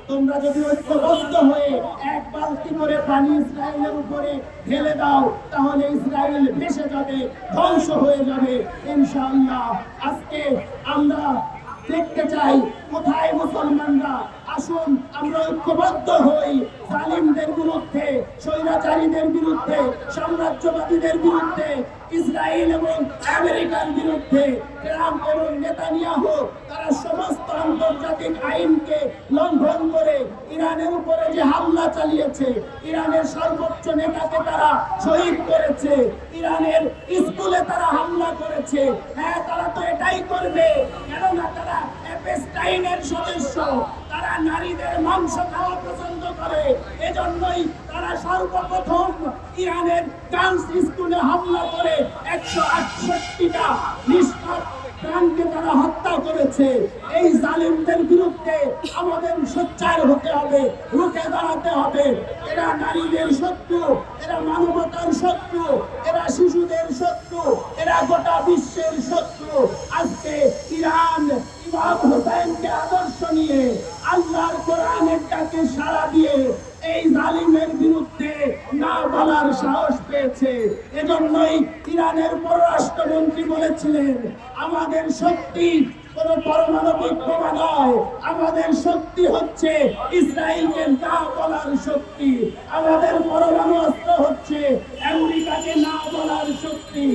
তোমরা যদি ঐক্যবদ্ধ হয়ে এক বালতি করে পানি ইসরায়েলের উপরে ঢেলে দাও তাহলে ইসরায়েল ভেসে যাবে, ধ্বংস হয়ে যাবে ইনশাআল্লাহ। আজকে আমরা দেখতে চাই কোথায় মুসলমানরা। আসুন আমরা ঐক্যবদ্ধ হই জালিমদের বিরুদ্ধে, স্বৈরাচারীদের বিরুদ্ধে, সাম্রাজ্যবাদীদের বিরুদ্ধে, ইসরায়েল এবং আমেরিকার বিরুদ্ধে। ট্রাম্প এবং নেতানিয়াহু তারা সমস্ত আন্তর্জাতিক আইনকে লঙ্ঘন করে ইরানের উপরে যে হামলা চালিয়েছে, ইরানের সর্বোচ্চ নেতাকে তারা শহীদ করেছে, ইরানের স্কুলে তারা হামলা করেছে। হ্যাঁ, তারা তো এটাই করবে, কেননা তারা অ্যাপেস্টাইনের সদস্য, তারা নারীদের মাংস খাওয়া পছন্দ করে। এজন্যই তারা সর্বপ্রথম ইরানের গার্লস স্কুলে হামলা করে 168টা নিষ্পাপ প্রাণকে তারা হত্যা করেছে। এই জালিমদের বিরুদ্ধে আমাদের সোচ্চার হতে হবে, রুখে দাঁড়াতে হবে। এরা নারীদের শত্রু, এরা মানবতার শত্রু, এরা শিশুদের শত্রু, এরা গোটা বিশ্বের শত্রু। আজকে ইরান ইমাম হোসেনকে আদর্শ নিয়ে আল্লাহর কোরআনের ডাকে সাড়া দিয়ে এই জালিমের বিরুদ্ধে না বলার সাহস পেয়েছে। এজন্যই ইরানের পররাষ্ট্রমন্ত্রী বলেছিলেন, আমাদের শক্তি কোন পারমাণবিক বোমা নয়, আমাদের শক্তি হচ্ছে ইসরায়েলকে না বলার শক্তি। আমাদের পরমাণু অস্ত্র হচ্ছে আমেরিকাকে না বলার শক্তি।